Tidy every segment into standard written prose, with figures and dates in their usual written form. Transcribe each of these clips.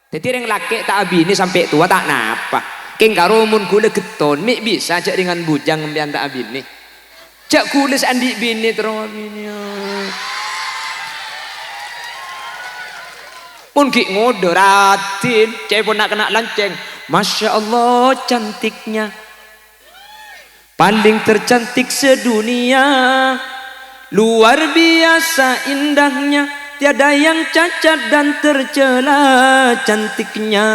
Jadi orang laki tak abini sampai tua tak napa. Keng karumun kule geton mik bisa cak dengan bujang mbian tak abini. Cak kulis andi bini terus bini. Mun ki ngodoratin, cek pun nak kena lanceng. Masya Allah cantiknya, paling tercantik sedunia, luar biasa indahnya, tiada yang cacat dan tercela cantiknya.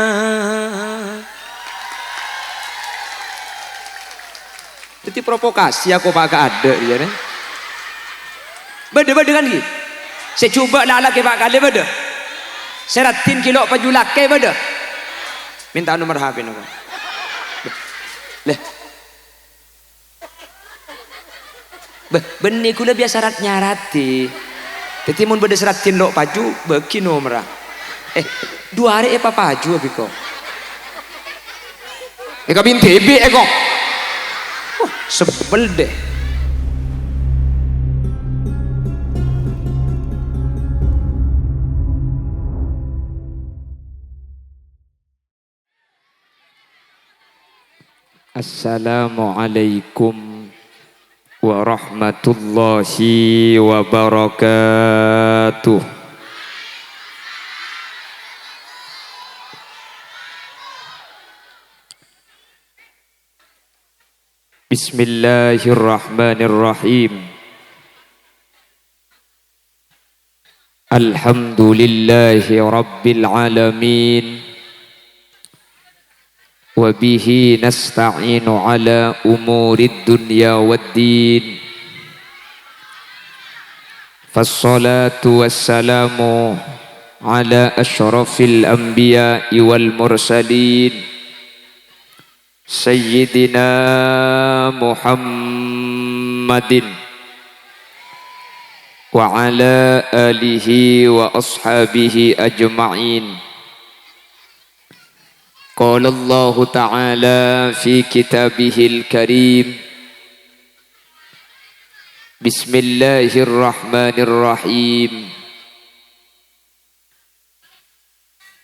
Jadi provokasi aku pak ada dia nih. Beda kan gitu. Saya coba lah laki pak kali beda. Seratin kilo baju laki beda. Minta nomor HP aku. Leh. Benih kula biasa syarat nyarati. Jadi mun beda seratin lo baju bagi nomor. 2 hari apa baju abiko. Eka bin TB eko. Sebel deh. Assalamualaikum warahmatullahi wabarakatuh. Bismillahirrahmanirrahim. Alhamdulillahi rabbil alamin. Wa bihi nasta'inu ala umurid dunya waddin. Fassalatu wassalamu ala asyrafil anbiya'i wal mursalin. Sayyidina Muhammadin wa ala alihi wa ashabihi ajma'in. Qala Allah Ta'ala fi kitabihil karim. Bismillahirrahmanirrahim.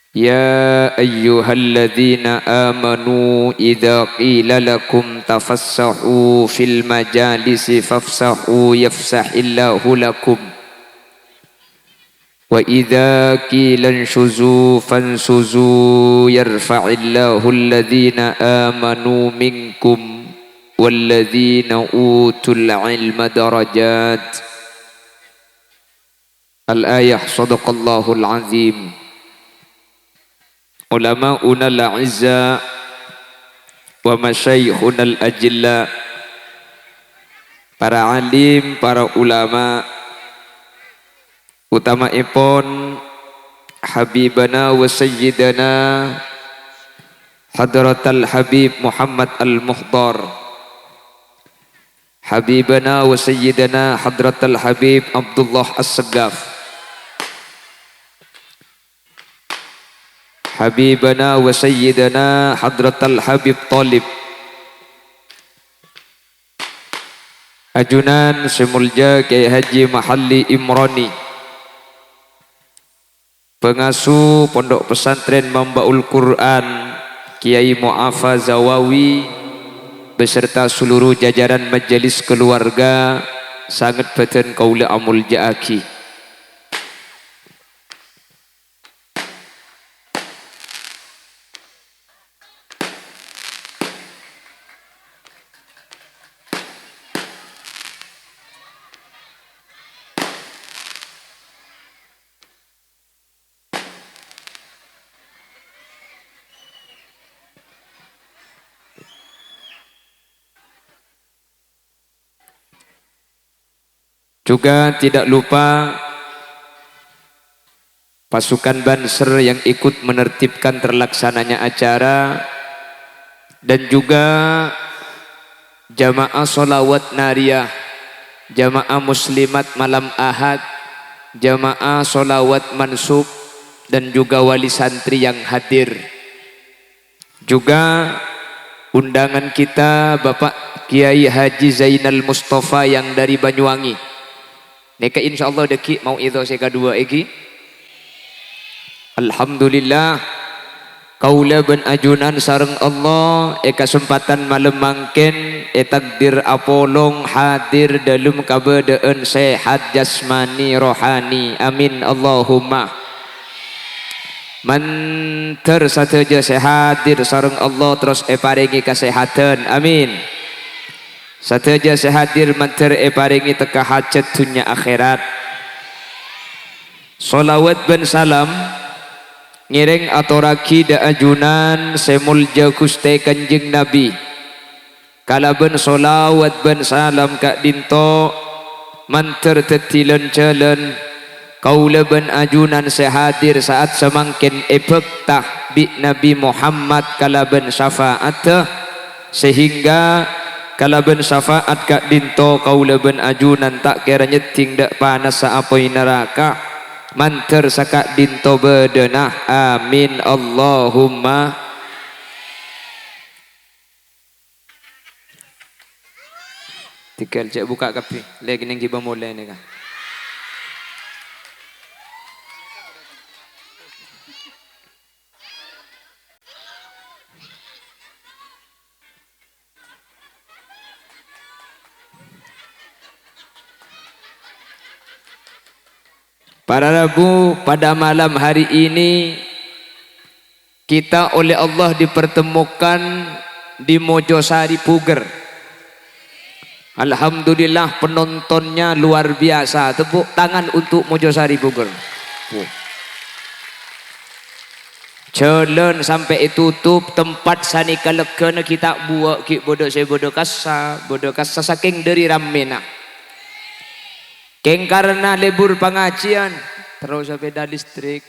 Ya ayyuhalladzina amanu idza qila lakum tafassahu fil majalisi fafsahu yafsahillahu lakum wa idza qila anshuzu fansuzu yarfa'illahu alladzina amanu minkum walladzina utul ilma darajat. Al-ayah sadaqallahul azim. Ulama'una al-'izza wa masyayikhuna al-ajilla, para alim, para ulama, utamaipun habibana wa sayyidana hadratal habib Muhammad al-Muhdar, habibana wa sayyidana hadratal habib Abdullah as-Sagaf, habibana wa sayyidana hadratal habib Talib, ajunan semulja Kiai Haji Mahalli Imrani, pengasuh pondok pesantren Mambaul Quran Kiai Mu'afa Zawawi beserta seluruh jajaran majelis keluarga sangat beten kaula amul jaaki. Juga tidak lupa pasukan Banser yang ikut menertibkan terlaksananya acara, dan juga jamaah sholawat nariyah, jamaah muslimat malam ahad, jamaah sholawat mansub, dan juga wali santri yang hadir. Juga undangan kita Bapak Kiai Haji Zainal Mustafa yang dari Banyuwangi. Neka insyaallah deki mau itu saya kedua egi. Alhamdulillah kaula ben ajunan sareng Allah kesempatan malam mangken takdir apolong hadir dalam kabadaan sehat jasmani rohani amin Allahumma manter sateja sehadir sareng Allah terus paringi kesehatan amin sateja sehadir manter paringi teka hajat dunia akhirat solawat ben salam ngiring aturaki da ajunan semulja Gusti Kanjeng Nabi kalaben solawat ben salam kak dinto manter tetilen jalan kaula ben ajunan sehadir saat semangkin epektah bi Nabi Muhammad kalaben syafaat sehingga kalaben syafaat kak dinto kaula ben ajunan tak kira nyeting dak panas saapoi neraka manter sakak dinto bedenah amin Allahumma tinggal cek buka kapi lagi neng giba mulai nih kan para Rabu pada malam hari ini kita oleh Allah dipertemukan di Mojosari Puger. Alhamdulillah penontonnya luar biasa. Tepuk tangan untuk Mojosari Puger. Jalan sampai tutup tempat sani kalekana kita buat ki bodoh kasa saking dari ramena. Keng karena libur pengajian terus sepeda listrik.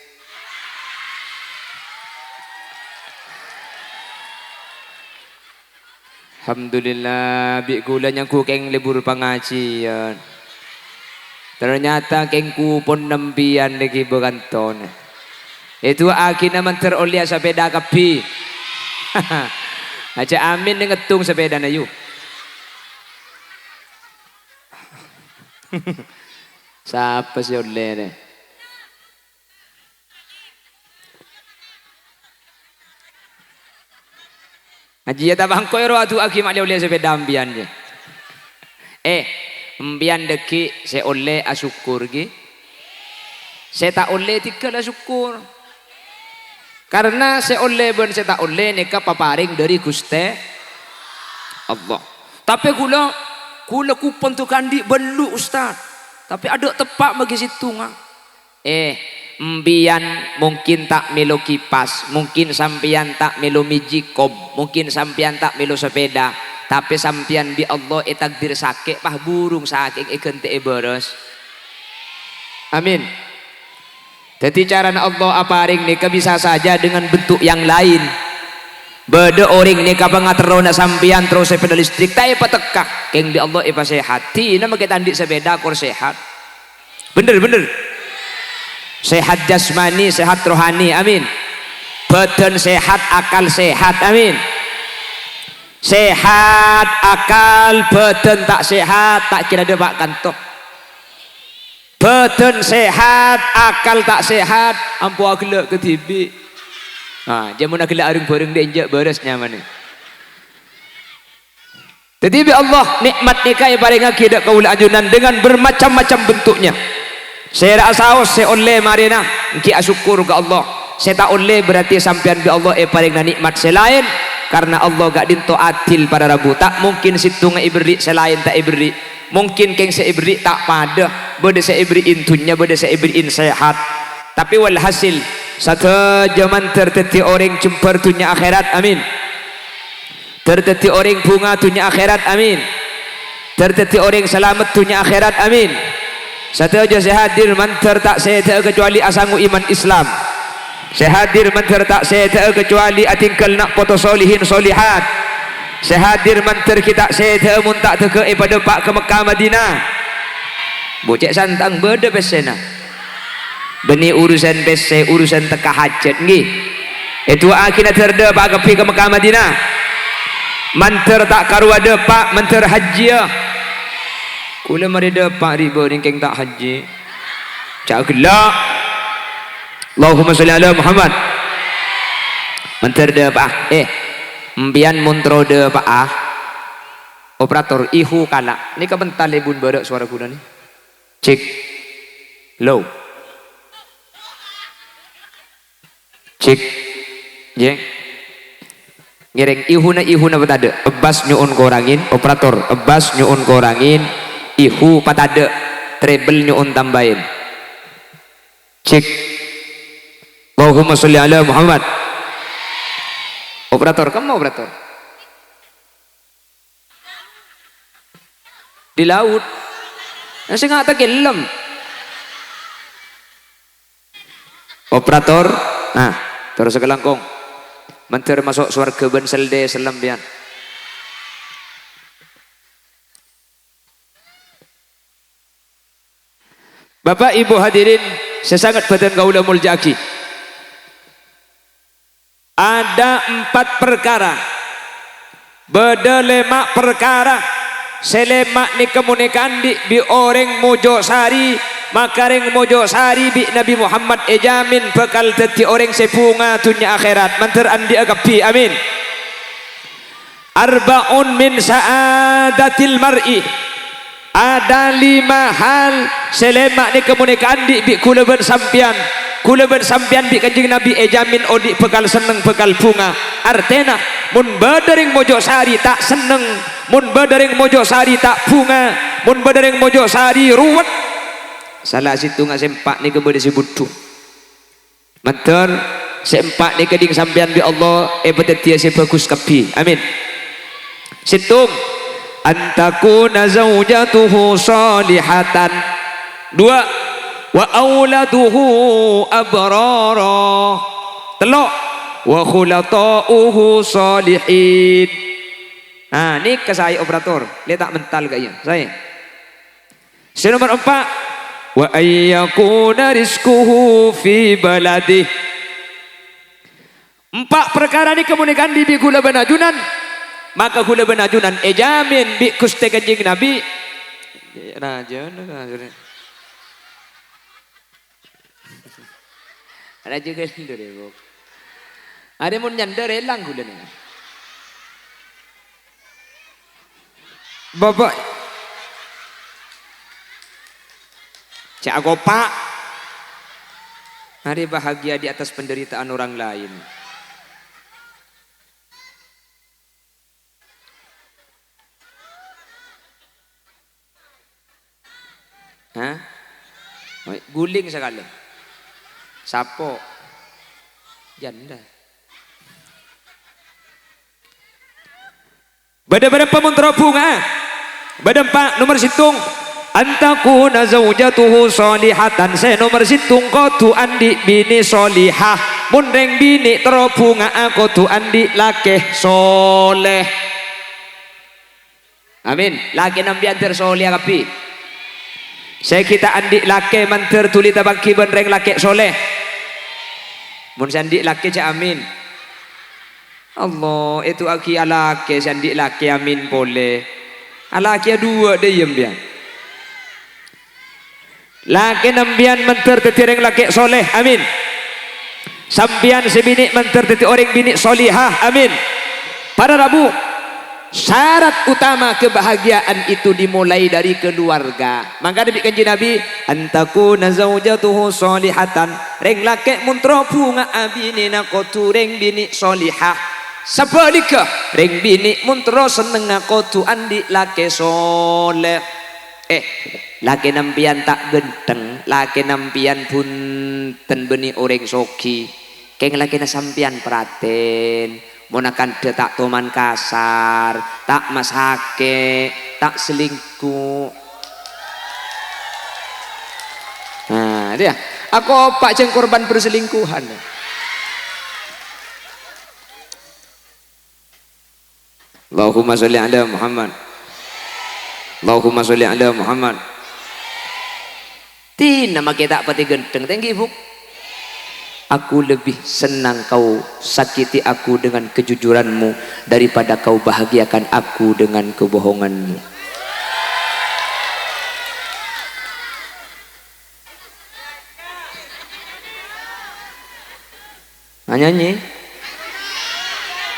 Alhamdulillah bi gulanya ku keng libur pengajian. Ternyata keng ku pun nembian lagi bekanton. Itu akhirnya menteroleh sepeda kapi. Aja amin ngetung sepeda na yu. Siapa sih oleh deh? Aji ya tabang koiro atu aki mak oleh sepeda ambian je. Ambian deki se oleh asyukur gi. Se tak oleh tiga lah syukur. Karena se oleh ben se tak oleh neka paparing dari Gusti Allah. Tapi kula kupon tu kandi belu ustaz. Tapi ada tepak bagi situ ngah. Mbian mungkin tak melo kipas, mungkin sampian tak melo mijikom, mungkin sampian tak melo sepeda. Tapi sampian di Allah takdir sakit pah burung sakit kente boros. Amin. Jadi cara Allah aparing nika bisa saja dengan bentuk yang lain. Beda orang ni kapang ngaterona sampian terus sepeda listrik tay patekah keng di Allah ipa sehat ti nama kita andi sepeda kor sehat bener sehat jasmani sehat rohani amin badan sehat akal sehat amin sehat akal badan tak sehat tak kira ada pak kantor badan sehat akal tak sehat ampu agelak ke tibi. Jamun nak gelak arung bareng dia injak beresnya mana. Jadi Allah nikmat nikah yang paling akidah kaul ajunan dengan bermacam-macam bentuknya. Saya rasa saya oleh marina ki asyukur ke Allah. Saya tak oleh berarti sampean bi Allah paling nikmat selain karena Allah gak dinto adil pada Rabu. Tak mungkin situ ibri selain tak ibri. Mungkin keng saya ibri tak pada. Beda saya ibri intunya, beda saya ibri in sehat. Tapi walhasil satu zaman terteti orang jempar dunia akhirat amin terteti orang bunga dunia akhirat amin terteti orang selamat dunia akhirat amin satu aja saya hadir manter tak saya kecuali asangu iman Islam saya hadir manter tak saya kecuali atingkal nak foto solihin solihat saya hadir manter kita saya muntak teke pada pak ke Mekah Madinah bocek santang beda pesena beni urusan PC urusan teka hajat nggih itu akhirnya terda pak ke Mekah Madinah manter tak karwa depak manter haji kula mari depak riba ringkeng tak haji cak gelak Allahumma sholli ala Muhammad Menter de pak mbian muntro de pak operator ihu kalak ini kebentar lebun berak suara kuda nih cek low cek jeng ngereng ihuna patade ebas nyuun korangin operator ebas nyuun korangin ihu patade treble nyuun tambahin cek Allahumma sholli ala Muhammad operator kamu operator di laut nasi nggak tak gelem operator nah terus kelangkong menter masuk surga ben selde selembian Bapak Ibu hadirin sesangat badan kaula muljaki ada 4 perkara beda lemak perkara selemak ni kemunikan bi orang mojo sari makareng mojo sari bi Nabi Muhammad ejamin bekal dadi orang sepunga dunia akhirat manter andi agapi amin arbaun min saadatil mar'i ada 5 hal selemak ni kemunikan di bi kulaban sampian bi kanjeng Nabi ejamin odi bekal seneng bekal bunga artena mun badering mojo sari tak seneng mun badering mojo sari tak bunga mun badering mojo sari ruwet salah situ nggak sempak ni kepada si butuh mater sempak ni keding sampian bi Allah betetia si bagus kapi amin situng antakuna zaujatuhu salihatan 2 wa auladuhu abrara 3 wa khulatauhu salihin nah ini ke saya operator lihat tak mental kayaknya saya nomor 4 wa ayyakuna rizquhu fi baladih 4 perkara ini kemunikan di gula benajunan maka gula benajunan ejamin bi kuste kanjeng Nabi raja ada juga nyender ya bok ada mau nyender elang gula nih bapak cak aku pak hari bahagia di atas penderitaan orang lain hah guling sekali sapo janda bada-bada pemuntro bunga bada 4 nomor situng antakuna zaujatuhu solihatan saya nomor situng kotu andi bini solihah mundeng bini terobunga aku tu andi lakeh soleh amin laki nambian tersoleh kapi saya kita andi lake manter tuli tabaki benreng lake soleh mun sandi lake cak amin Allah itu aki alake sandi lake amin boleh alake 2 deyem bian lake nambian manter tetireng lake soleh amin sambian sebini manter teti orang bini solihah amin para rabu syarat utama kebahagiaan itu dimulai dari keluarga maka demi kanjeng Nabi antakuna zaujatuhu solihatan reng lake muntro bunga abini nakotu reng bini solihah sebaliknya reng bini muntro seneng nakotu andi lake soleh lake nampian tak genteng lake nampian punten beni orang soki keng lake nasampian praten monakan de tak toman kasar tak masake tak selingkuh nah dia aku opak jeng korban perselingkuhan Allahumma sholli ala Muhammad Allahumma sholli ala Muhammad tina make tak pati genteng tengki buk aku lebih senang kau sakiti aku dengan kejujuranmu daripada kau bahagiakan aku dengan kebohonganmu. Nyanyi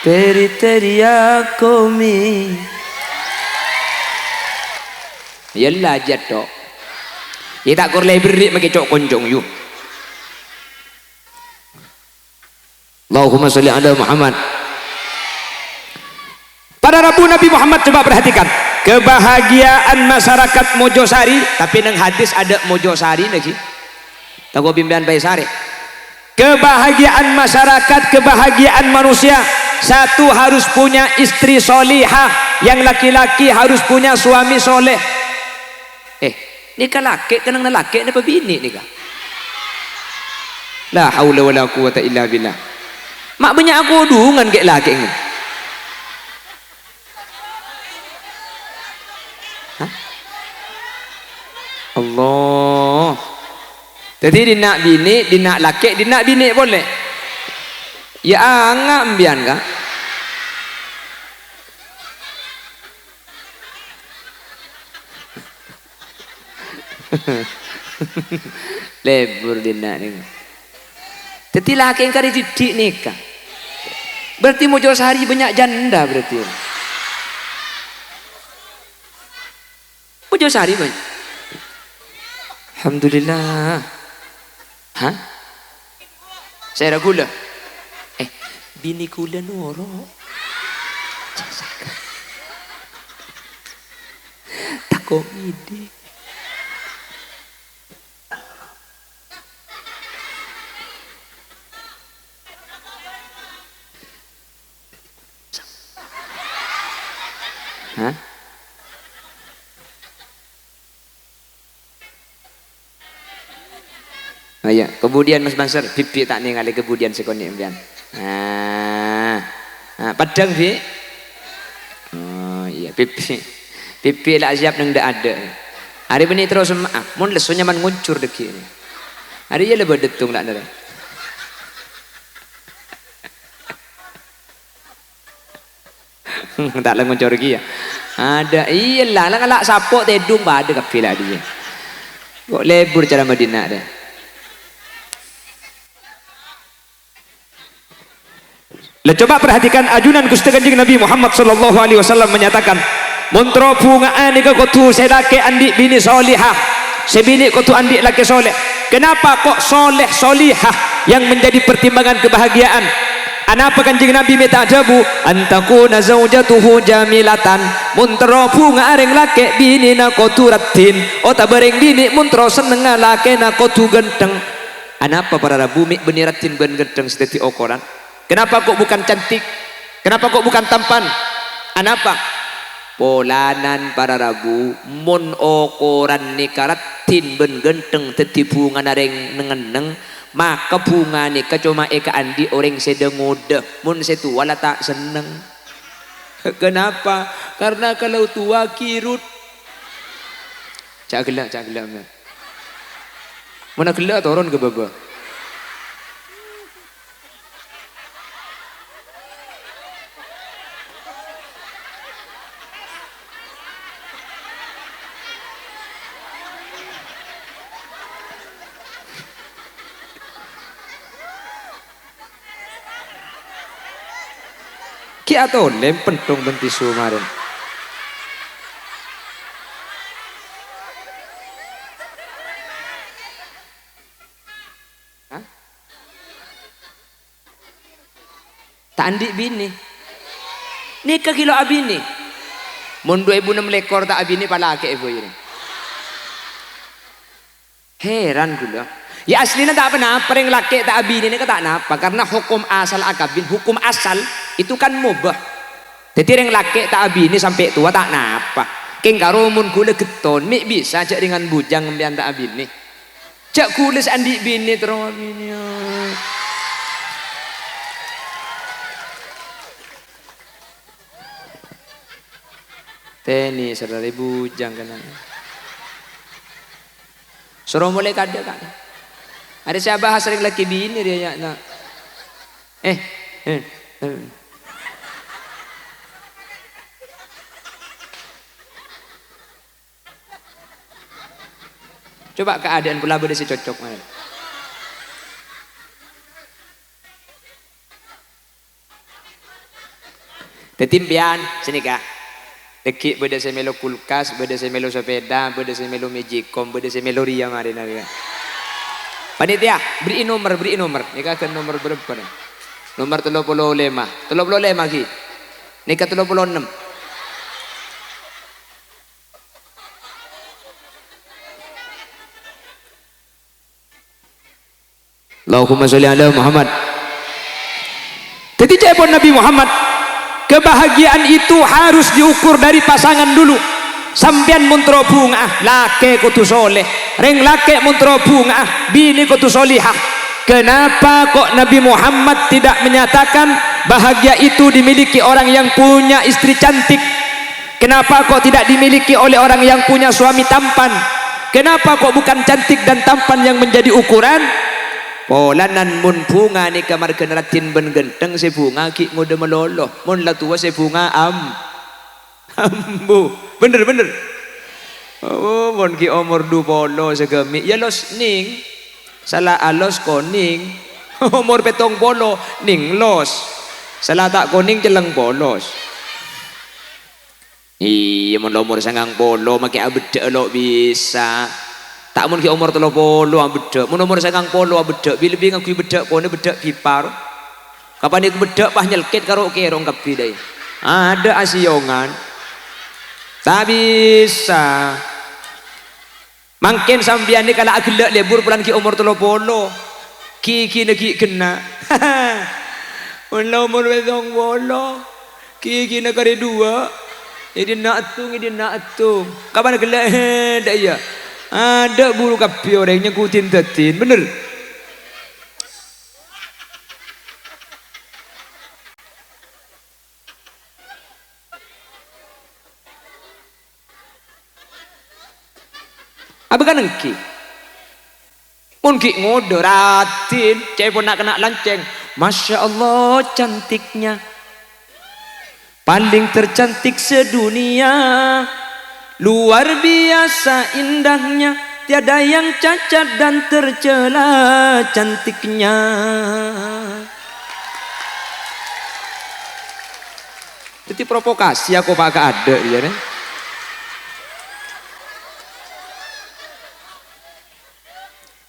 Teri teriakomi. Yalah jatuh. Ya tak korlai beri pakai cok konjong you. Allahumma sholli ala Muhammad. Pada Rabu Nabi Muhammad coba perhatikan kebahagiaan masyarakat Mojosari, tapi nang hadis ada Mojosari lagi. Tahu bimbian Baisari. Kebahagiaan masyarakat, kebahagiaan manusia, satu harus punya istri solihah, yang laki-laki harus punya suami soleh. Nikah laki kenang laki ni pebini nikah. La haula wala quwata illa billah. Mak banyak aku dungan ke laki ni. Allah. Jadi dinak bini, dinak laki, dinak bini boleh. Ya angak mbian ka. Lebur dinak ni. Jadi laki yang kari didik nikah. Berarti Mojosari banyak janda berarti. Mojosari banyak. Alhamdulillah. Hah? Saya gula. Bini gula noro. Takut ide. Hah? Oh ya, kemudian Mas Bangsar, pipi tak ningali kemudian sekoni mbian. Padang bi. Oh iya, pipi lah siap nang dak ada. Hari ini terus maaf, mun lesu nyaman nguncur deki ini. Hari ya lebih detung tak ada. Tak lah nguncur lagi ya. Ada iyalah lah ngalak sapok tedung ba ada kapilah dia. Kok lebur cara Madinah dah. Coba perhatikan ajunan Gusti Kanjeng Nabi Muhammad sallallahu alaihi wasallam menyatakan, "Montro bungaan ika kotu sedake andi bini solihah, sebini kotu andi laki soleh." Kenapa kok soleh solihah yang menjadi pertimbangan kebahagiaan? Anapa Kanjeng Nabi minta jabu? Antakuna zaujatuhu jamilatan. Montro bunga areng laki bini na kotu ratin. Ota bereng bini montro seneng laki na kotu genteng. Anapa para rabu mik beni ratin ben genteng seteti okoran? Kenapa kok bukan cantik? Kenapa kok bukan tampan? Anapa? Polanan para rabu mun okoran nikaratin ben genteng teti bunga nareng nengeneng, maka bunga nika cuma eka andi orang sedang muda, mun setua lah tak seneng. Kenapa? Karena kalau tua kirut. Cak gelak. Mana gelak turun ke bawah? Ki atau lem pentung benti sumarin. Hah? Tak andik bini. Nikah kilo abini. Mun 2006 lekor tak abini palake ibu ini. Heran gula. Ya aslinya tak apa-apa yang laki tak abini ini tak apa, karena hukum asal akabin, hukum asal itu kan mubah. Jadi yang laki tak abini sampai tua tak apa. Keng karumun gula geton, mik bisa cak dengan bujang mbian tak abini. Cak kulis andi bini terus abini. Teni saudara bujang kena. Suruh mulai kada kan. Ada siapa sering laki bini dia ya nak. Coba keadaan pula beda si cocok mana. Tetimpian sini kak. Deki beda saya melo kulkas, beda saya melo sepeda, beda saya melo magicom, beda saya melo ria mari naga. Panitia, beri nomor. Nika ke nomor berapa nih? Nomor 35. 35 lagi. Nika 36. Allahumma sholli ala Muhammad. Jadi cepon Nabi Muhammad, kebahagiaan itu harus diukur dari pasangan dulu. Sampian muntro bunga lake kutu soleh, reng lake muntro bunga bini kutu solihah. Kenapa kok Nabi Muhammad tidak menyatakan bahagia itu dimiliki orang yang punya istri cantik? Kenapa kok tidak dimiliki oleh orang yang punya suami tampan? Kenapa kok bukan cantik dan tampan yang menjadi ukuran? Polanan mun bunga ni kamar keneratin ben genteng se bunga ki ngode meloloh, mun la tua se bunga ambu. Bener. Oh, mun ki umur 20 segemi ya los ning. Salah alos koning. Umur 70 ning los. Salah tak koning celeng bolos. Iya mun umur 90 make abede lo bisa. Tak mun ki umur 30 bedek, mun umur 90 bedek, lebih ngaku bedek kone bedek pipar. Kapan iku bedek pah nyelkit karo kerong kepi dai. Ada asiongan. Tak bisa. Mangken sambian ni kala agelek lebur pulang ki umur 30. Ki neki kena. Mun umur 70. Ki negara dua. Ini nak atung. Kapan agelek dak ya? Ada bulu kapi orangnya kutin tetin, bener. Apa kan engki? Mungkin ngode ratin, cepon nak kena lanceng. Masya Allah cantiknya, paling tercantik sedunia. Luar biasa indahnya, tiada yang cacat dan tercela cantiknya. Jadi provokasi aku pakai ada ya nih.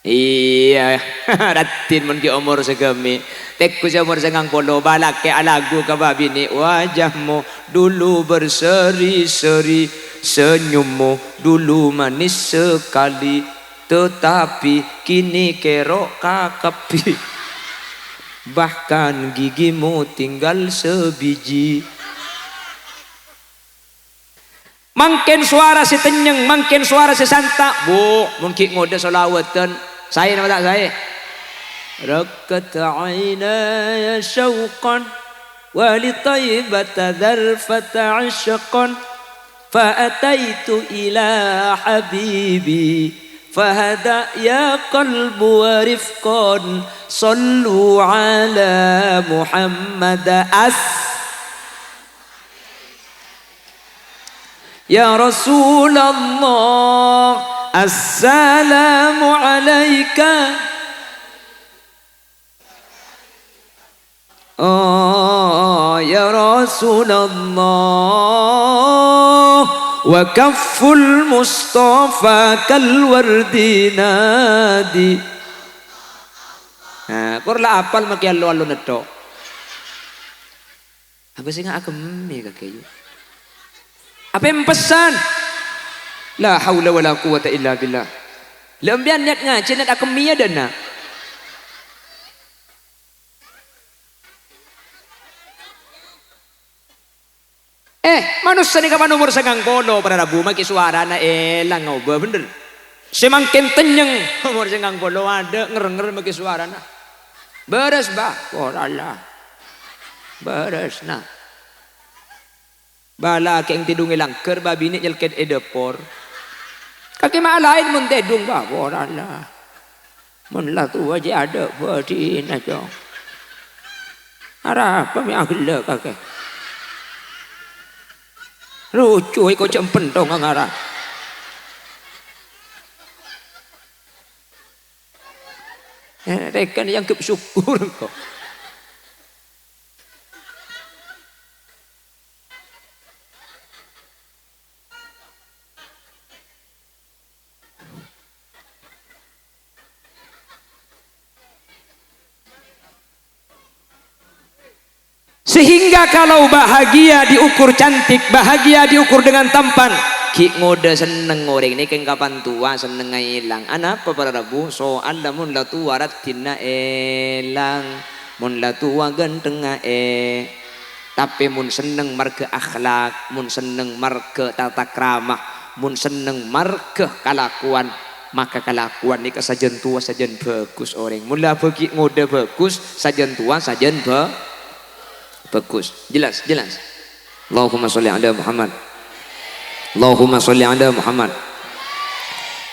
Iya, ratin mun ki umur segemi. Tekku umur 90 balak ke alagu ka babini wajahmu dulu berseri-seri, senyummu dulu manis sekali, tetapi kini kerok kakapi. Bahkan gigimu tinggal sebiji. Mangken suara si tenyeng, mangken suara si santa. Bu, mungkin ngode solawatan. Saya nama tak saya. Rakat aynaya syauqan wa li taibata dharfata ashqan fa ataitu ila habibi fahada ya qalbu wa rifqan sallu ala Muhammad Ya Rasulullah, assalamu alaika. Oh ya Rasulullah, wa kafful Mustafa kal wardi nadi. Nah, kurla apal maki allo neto. Apa sih nggak akemi kakek? Apa yang pesan? La haula wala quwata illa billah. Lembian niat ngaji niat akemi ada nak. Manusia ni kapan umur 90 pada rabu maki suara na elang ngobrol bener. Semakin tenyeng umur 90 ada nger maki suara na. Beres bah, Allah. Beres na. Bala keng tidung langker babi ni jelket edepor. Kaki mak lain mun tedung bah, Allah. Mun lah tu aja ada berdin aja. Arah apa mi agel kakek. Lucu kau cempen dong ngara. Rekan yang kesyukur kau. Sehingga kalau bahagia diukur cantik, bahagia diukur dengan tampan, ki ngode seneng orang ini keng kapan tua seneng hilang. Anapa para rabu soal lamun la tua ratina elang, mun la tua ganteng tapi mun seneng marga akhlak, mun seneng marga tata kramah, mun seneng marga kalakuan, maka kalakuan ni sajen tua sajen bagus orang. Mula bagi ngode bagus sajen tua sajen bagus. Jelas. Allahumma sholli ala Muhammad. Allahumma sholli ala Muhammad.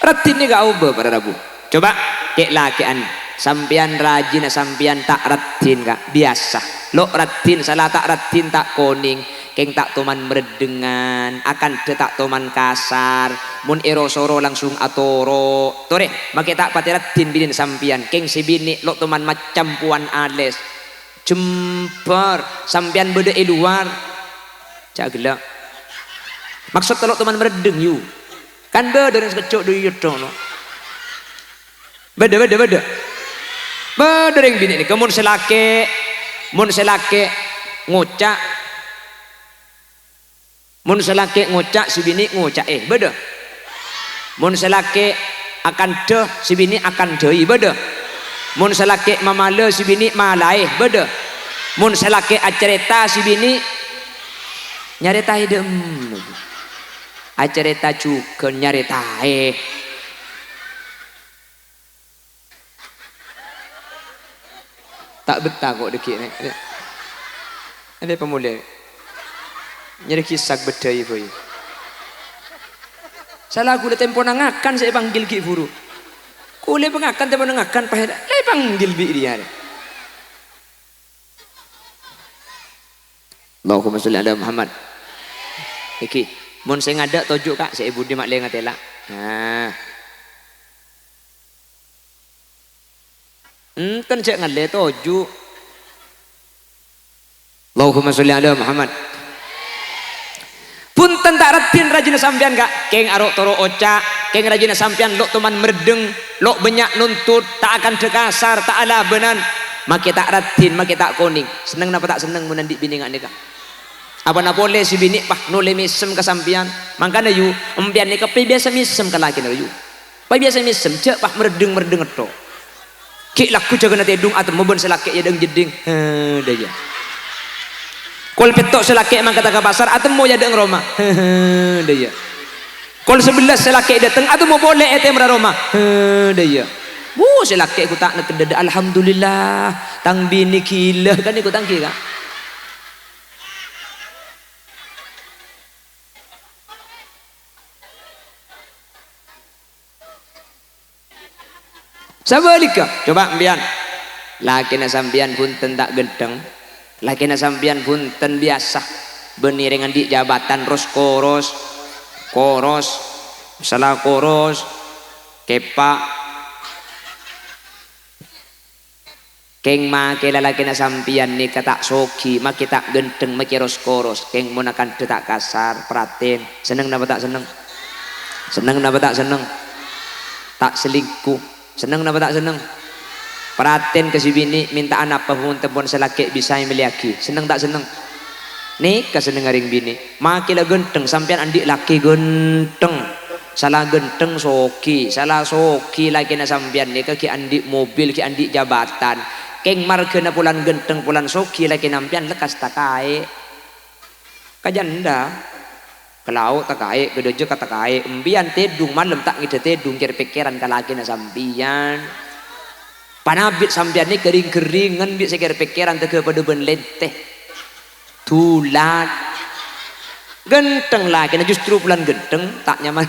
Ratin ni gak ubah pada rabu. Coba kek lakian sampian rajin sampian tak ratin gak biasa. Lo ratin salah tak ratin tak koning. Keng tak toman meredengan akan tak toman kasar. Mun erosoro langsung atoro. Tore make tak pati ratin binin sampian. Keng si bini lo toman macam puan ales. Jempar sampian beda luar cagela maksud kalau teman meredeng you kan beda yang sekecok do you no beda yang bini ini kemun selake ngocak si bini ngocak beda mun selake akan deh si bini akan dei beda mun selake mamale si bini malai beda mun selake acerita si bini nyarita hidem acerita juga nyarita tak betah kok dekik ni ada pemulai nyari kisah bedai boy salah aku dah tempo nangakan saya panggil ki buru kule pengakan tempo nangakan pahit saya panggil bi dia Allahumma sholli ala Muhammad. Iki mun saya ngadak tojuk kak saya budi mak le ngatela. Nah. Enten cek ngale tojuk. Allahumma sholli ala Muhammad. Punten tak ratin rajin sampean kak. Keng arok toro oca, keng rajin sampean lok teman merdeng, lok banyak nuntut, tak akan dekasar, tak ala benan. Maki tak ratin, maki tak koning. Seneng napa tak seneng menandik bini ngak nika. Apa nak boleh si bini pah nole misem ke sampian. Mangkana yu empian ni kepi biasa misem ke laki na yu. Pa biasa misem cek pah merdeng eto. Ki laku jaga na tedung atau mobon selaki ya deng jeding. Daya. Kol petok selaki mang kata ke pasar atau mau ya deng Roma. Daya. Kol 11 selaki datang atau mau boleh etem Roma. Daya. Selaki aku tak nak kedada alhamdulillah tang bini kila kan ikut tangki kak. Sabalika coba ambian laki na sampian punten tak gendeng laki na sampian punten biasa beniringan di jabatan koros salah koros kepa keng make lalaki na sampian ni kata soki make tak gendeng make koros keng munakan tak kasar praten seneng napa tak seneng napa tak seneng tak selingkuh seneng napa tak seneng praten ke si bini minta anak pun tempon selaki bisa miliaki seneng tak seneng nih keseneng ring bini makilah genteng sampean andik laki genteng salah genteng soki salah soki laki na sampean nih ki andik mobil ki andik jabatan keng marga na pulan genteng pulan soki laki nampian lekas takai kajanda kalau tak kaya kedojo kata kaya embian tedung malam tak ngide tedung kira pikiran kalaki na sampian panabit sampian ni kering-keringan bi sekira pikiran tege pada ben lenteh tulat genteng lagi na justru bulan genteng tak nyaman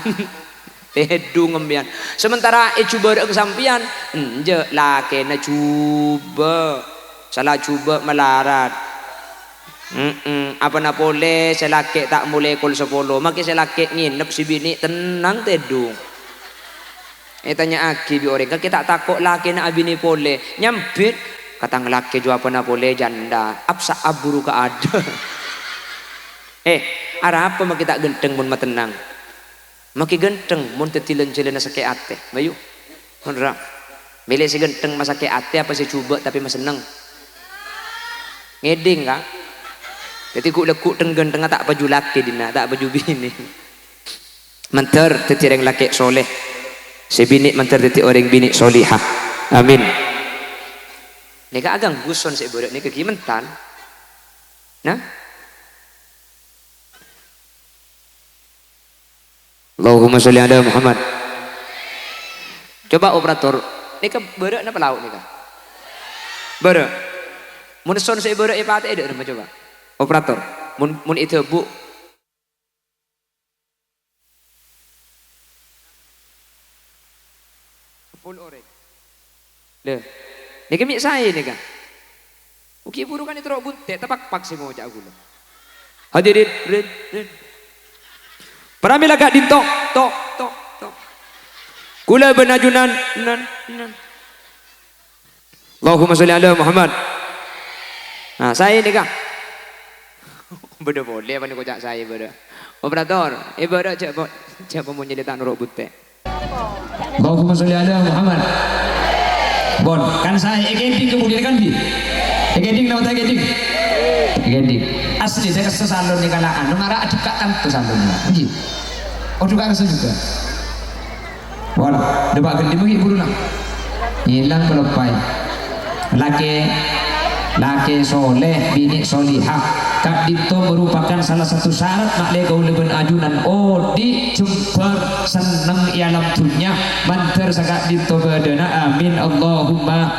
tedung embian sementara coba ke sampian enje laki na coba salah coba melarat apa na boleh selaki tak mulai kol 10 maki selaki nginep si bini tenang tedung tanya aki bi orang kita takut laki na abini boleh nyampit kata ngelaki jua apa na boleh janda apsa aburu ka ada arah apa maki tak genteng mun matenang maki genteng mun tetilen-cilen sakit ate bayu honra milih si genteng masake ate apa si coba tapi mas seneng ngeding kak Jadi ku lekuk tenggen tengah tak baju laki dina, tak baju bini. Mantar teti orang laki soleh. Sebini mantar teti orang bini solihah. Amin. Nika agang guson seborek nika gimentan. Nah. Allahumma sholli ala Muhammad. Coba operator, nika berek napa lauk nika? Berek. Mun son seborek e pate ede coba. Operator, mun itu bu. Full orek. Leh. Nika mik saya nika. Uki buru kan itu rok buntet tapak-pak sing ngojak aku. Hadirin, Paramila gak dintok, tok. Kula benajunan, nan. Allahumma sholli ala Muhammad. Nah, saya nika. Beda boleh apa ni kocak saya beda. Operator, beda cak mau nyediakan rok buntet. Allahumma sholli ala Muhammad. Bon, kan saya egending kemudian kan bi. Egending nama tak egending. Egending. Asli saya kesel salon ni kalaan. Nomara adik kat tantu salonnya. Begini. Oh juga kesel juga. Bon, debat gendi mungkin buru nak. Hilang kelepai. Laki soleh, bini solihah. Kak dito merupakan salah satu syarat makle gaul ben ajunan. Oh di jumper seneng ialam dunia manter sakak dito bedana. Amin Allahumma.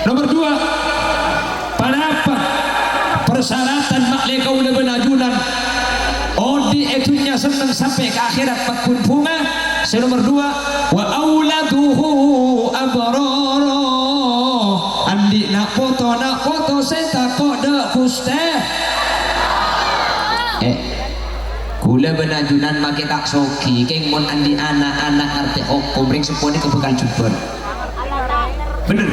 Nomor 2, pada apa persyaratan makle gaul ben ajunan? Oh di etunya seneng sampai ke akhirat pakun bunga. Nomor 2, wa auladuhu abrara. Andi nak foto saya kode kusteh. Gula benajunan make tak soki keng mon andi anak-anak arte hukum ring sepone kebekal jubur. Bener.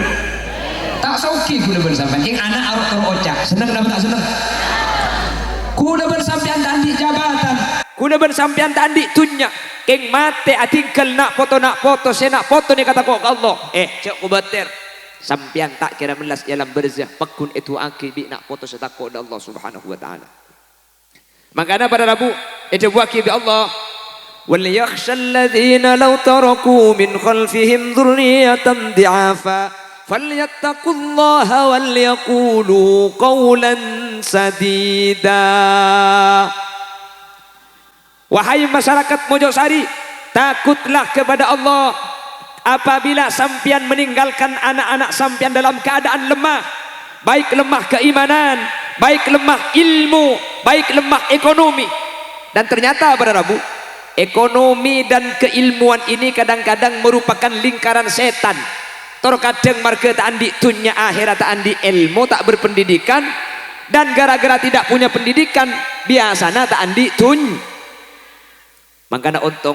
Tak soki gula ben sampean keng anak arok karo ocak. Seneng napa tak seneng? Gula ben sampean tandi jabatan. Gula ben sampean tandi tunya. Keng mate atingkel nak foto saya nak foto ni kata kok Allah. Cek kubater. Sampian tak kira melas dalam berzah pakun itu akibi nak foto setakut Allah subhanahu wa ta'ala. Makanya pada Rabu itu wakil Allah wal yakhshal ladzina law taraku min khalfihim dhurriyatan dhi'afa falyattaqullaha wal yaqulu qawlan sadida. Wahai masyarakat Mojosari, takutlah kepada Allah apabila sampian meninggalkan anak-anak sampian dalam keadaan lemah, baik lemah keimanan, baik lemah ilmu, baik lemah ekonomi. Dan ternyata pada Rabu, ekonomi dan keilmuan ini kadang-kadang merupakan lingkaran setan. Terkadang marga tak andi tunya akhirat, tak andi ilmu, tak berpendidikan, dan gara-gara tidak punya pendidikan biasanya tak andi tun. Makanya untung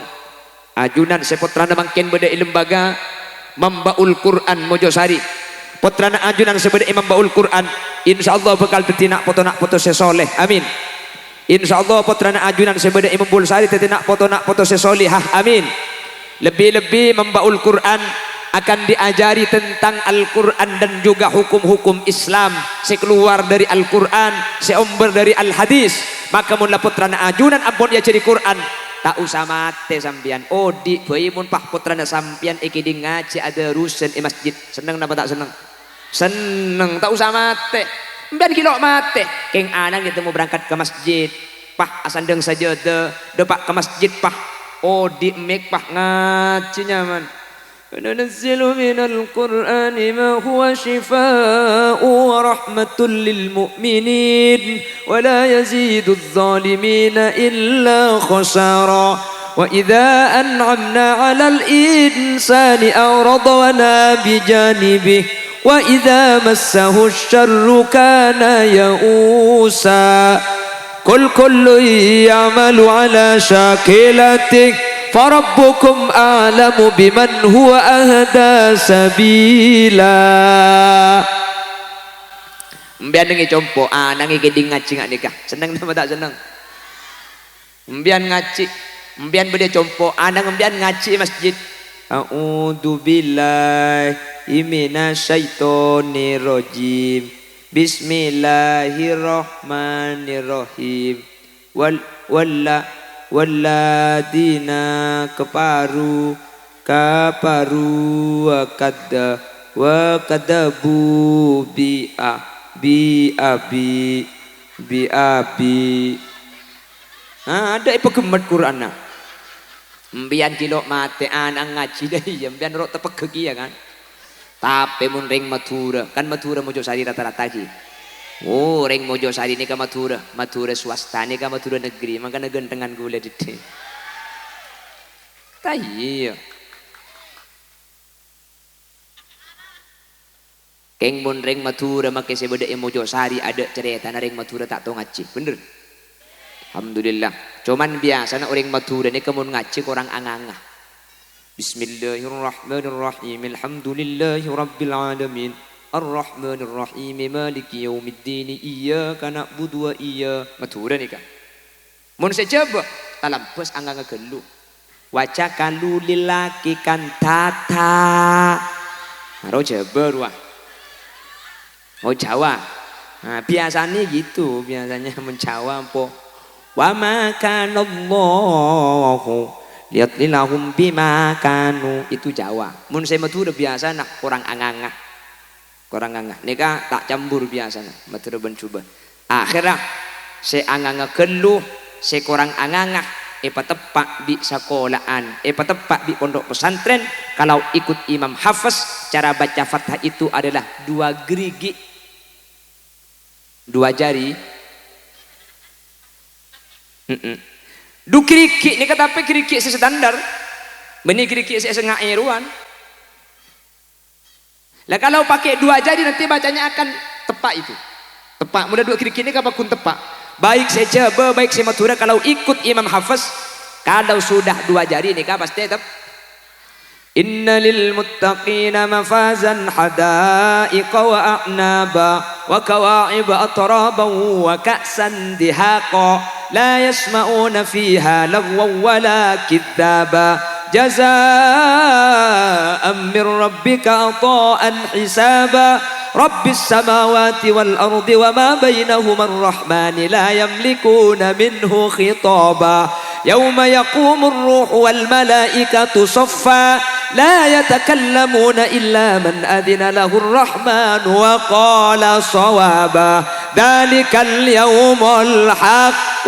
ajunan sepotrana makin beda lembaga membaul Quran Mojosari. Potrana ajunan sebeda membaul Quran, insyaallah bakal tetinak foto sesoleh. Amin. Insyaallah potrana ajunan sebeda membul sari tetinak foto sesolihah. Amin. Lebih-lebih membaul Quran akan diajari tentang Al-Quran dan juga hukum-hukum Islam. Sekeluar dari Al-Quran, seomber dari Al-Hadis. Maka mun potrana ajunan ampun dia jadi Quran. Tak usah mate sampian. Oh di bayi mun pah putrana sampian iki di ngaji ada rusen masjid. Seneng napa tak seneng? Seneng, tak usah mate. Mbian kilo mate. Keng anang kita mau berangkat ke masjid. Pah asandeng saja depak ke masjid pah. Oh di mek pah ngaji nyaman. وننزل من القرآن ما هو شفاء ورحمة للمؤمنين ولا يزيد الظالمين إلا خسارا وإذا أنعمنا على الإنسان أعرض ونأى بجانبه وإذا مسه الشر كان يئوسا قل كل يعمل على شاكلته Farabbukum a'lamu biman huwa ahda sabila. Mbian ngi compo nangi geding ngaji ngak nikah. Seneng napa tak seneng? Mbian ngaji, mbian bede compo nang mbian ngaji masjid. A'udzu billahi minasyaitonir rajim. Bismillahirrahmanirrahim. Walladina kafaru wa kadabu bi abi. Ada pegemet Quran na. Mbian cilok mate anang ngaji dah iya mbian rok tepegek iya kan. Tapi mun ring Madura, kan Madura Mojosari rata-rata ki. Oh, ring Mojosari ni ka Madura swasta ni ka Madura negeri, makana gentengan gula dite. Ta iya. Keng mun ring Madura make sebeda Mojosari ada cerita na ring Madura tak tahu ngaji, bener. Alhamdulillah. Cuman biasa na orang Madura ni kemun ngaji orang angangah. Bismillahirrahmanirrahim. Alhamdulillahi rabbil alamin. Ar-Rahmanirrahim. Maliki yaumiddin. Iyyaka na'budu wa Madura ni kan. Mun sejaba talampus angangah gelu. Waca kalu lilaki kantata. Haro jaba ruah. Mau Jawa. Nah, biasanya gitu, biasanya menjawa po. Wa ma kana Allahu liyadlilahum bima kanu, itu Jawa. Mun saya Madura biasa nak orang angangah. Orang angangah. Nika tak campur biasa nak Madura bencoba. Akhirnya saya angangah keluh, saya korang angangah tepak di sekolahan, tepak di pondok pesantren. Kalau ikut Imam Hafiz, cara baca Fathah itu adalah 2 gerigi, 2 jari. Du kerikik ni kata apa kerikik standar. Benih kerikik setengah eruan. Lah kalau pakai 2 jari nanti bacanya akan tepak itu. Tepak. Mudah 2 kerikik ni apa kun tepak. Baik saya Jawa, baik saya Madura, kalau ikut Imam Hafiz, kalau sudah 2 jari ni kan pasti tetap. Inna lil muttaqina mafazan hadaiqa wa a'naba wa kawa'iba atraban wa ka'san dihaqa la yasma'una fiha lagwan wala kidhaba jazaa'an min rabbika ata'an hisaba rabbis samawati wal ardi wa ma bainahuma ar-rahmani la yamlikuna minhu khitaba yawma yaqumur ruhu wal malaikatu saffa la yatakallamuna illa man adina lahu ar-rahman wa qala sawaba dhalikal yawmul haqq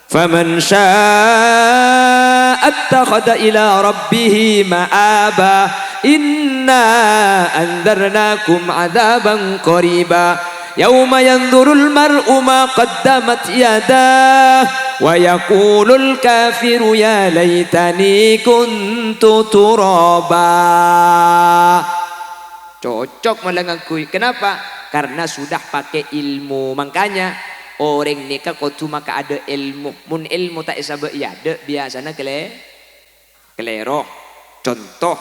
faman syaa'a attakhadha ila rabbih ma'aba inna anzarnakum 'adzaban qariba yawma yanzurul mar'u ma qaddamat yadah wa yaqulul kafiru ya laitani kuntu turaba. Cocok malah ngakui. Kenapa? Karena sudah pakai ilmu. Makanya orang nikah kudu maka ada ilmu. Mun ilmu tak isabah iya ada biasanya kelero. Contoh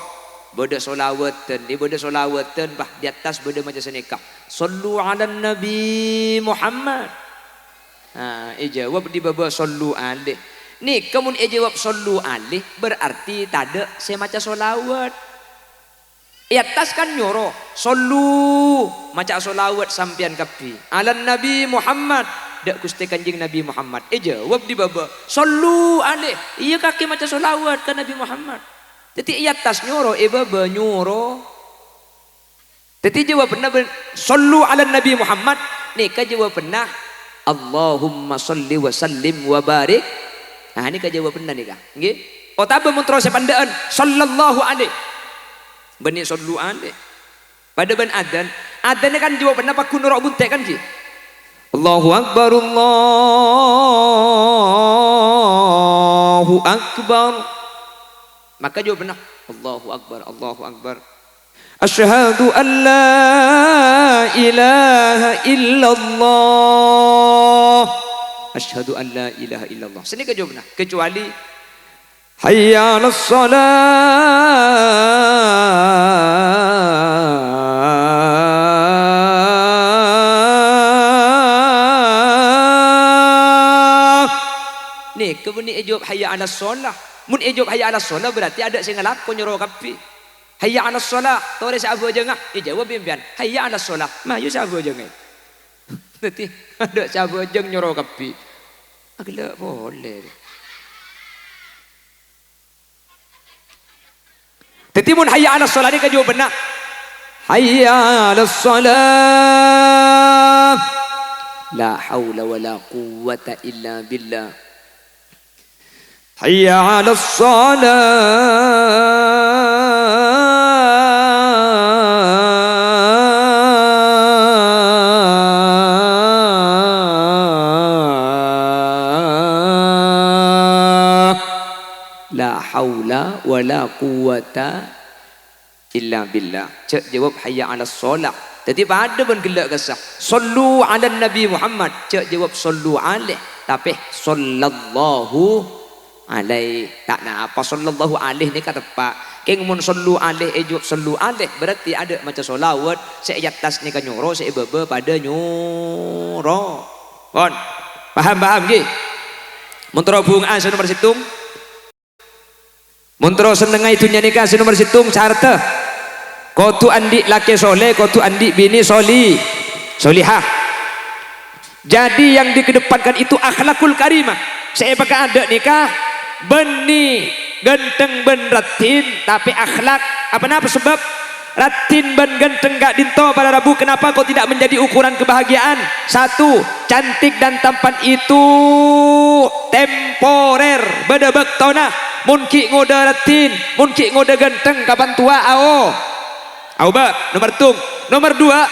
beda solawatan, di beda solawatan bah di atas beda macam senikah. Sallu ala Nabi Muhammad. Jawab di bawah sallu alih. Nih kemun jawab sallu alih berarti tada saya maca solawat. Di atas kan nyoro sallu maca solawat sampian kapi. Ala Nabi Muhammad dak Gusti Kanjeng Nabi Muhammad. Jawab di bawah sallu alih. Iya kaki maca solawat ke Nabi Muhammad. Jadi ia tas nyoro, baba nyoro. Jadi jawab pernah sallu ala Nabi Muhammad. Nih kan jawab pernah Allahumma salli wa sallim wa barik. Nah ini kan jawab pernah nih kah? Nggih. Oh tapi mun terus pandaan sallallahu alaihi. Bani sallu alaihi. Pada ban adzan, adzannya kan jawab pernah pak kun rok buntek kan ki. Allahu akbar Allahu akbar. Maka jawab benar Allahu akbar Allahu akbar asyhadu an la ilaha illallah asyhadu an la ilaha illallah. Sini jawab benar kecuali hayya 'alas shalah. Nih kebuni jawab hayya 'alas shalah. Mun ejok hayya ala sholat berarti ada sing ngelakon nyoro kapi. Hayya 'alas shalah, tore sabu jengah. Jawab pian. Hayya 'alas shalah, mah yo sabu jengah. Dadi ada sabu jeng nyoro kepi. Agak boleh. Dadi mun hayya 'alas shalah ni ka jawab benar. Hayya 'alas shalah. La haula wala quwwata illa billah. Hayya 'alas shalah. La haula wala quwwata illa billah. Cak jawab hayya 'alas shalah. Jadi pada pun gelak kesah. Sallu 'ala Nabi Muhammad. Cak jawab sallu alaih. Tapi sallallahu alaih. Tak nak apa sallallahu alaih ni kata pak. Keng mun sallu alaih jawab sallu alaih. Berarti ada macam solawat. Saya atas ni kan nyoro. Saya bebe pada nyoro. Pon. Paham ke? Muntara bunga nomor situng. Muntara senengai dunia nikah nomor situng carta. Kotu andi laki soleh, kotu andi bini solihah. Jadi yang dikedepankan itu akhlakul karimah. Saya pakai ada nikah, beni genteng ben ratin, tapi akhlak apa sebab ratin ben genteng gak dinto pada Rabu. Kenapa kau tidak menjadi ukuran kebahagiaan? Satu, cantik dan tampan itu temporer, bedebek tonah. Munki ngode ratin, munki ngode genteng kapan tua ao. Auba nomor dua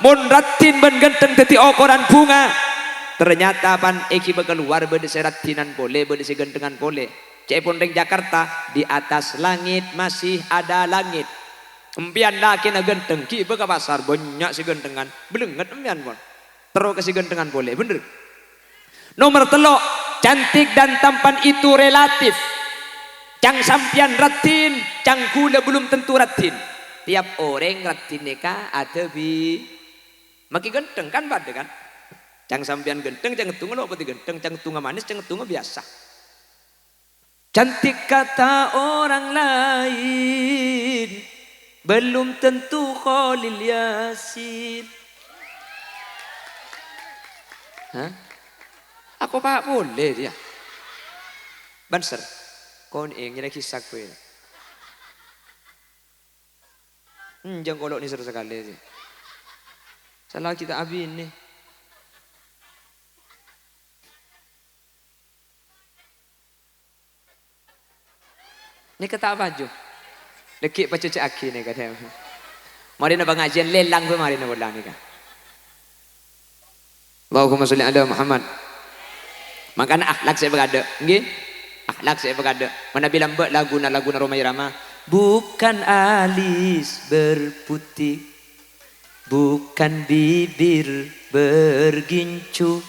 mun ratin ben genteng teti okoran bunga. Ternyata pan eki keluar bede seratinan boleh, bede segentengan boleh. Cek pun ring Jakarta di atas langit masih ada langit. Empian laki na genteng ki beka pasar banyak segentengan belenget empian pun. Terus ke segentengan boleh bener. Nomor telok cantik dan tampan itu relatif. Cang sampian ratin, cang kula belum tentu ratin. Tiap orang ratin neka ada bi maki genteng kan pada kan. Cang sampian genteng, cang tunga lo pati genteng, cang tunga manis, cang tunga biasa. Cantik kata orang lain, belum tentu Khalil Yasin. Hah? Aku pak boleh dia. Banser, kau ni yang kisah kau ya. Jangan kolok ni seru sekali sih. Salah kita abin nih. Ni kata apa jo? Dekik pacu cek aki ni kata. Mari na pengajian lelang tu mari na bolang ni kan. Allahumma sholli ala Muhammad. Makana akhlak saya berada, nggih? Akhlak saya berada. Mana bilang buat lagu na Romai Rama. Bukan alis berputih, bukan bibir bergincu,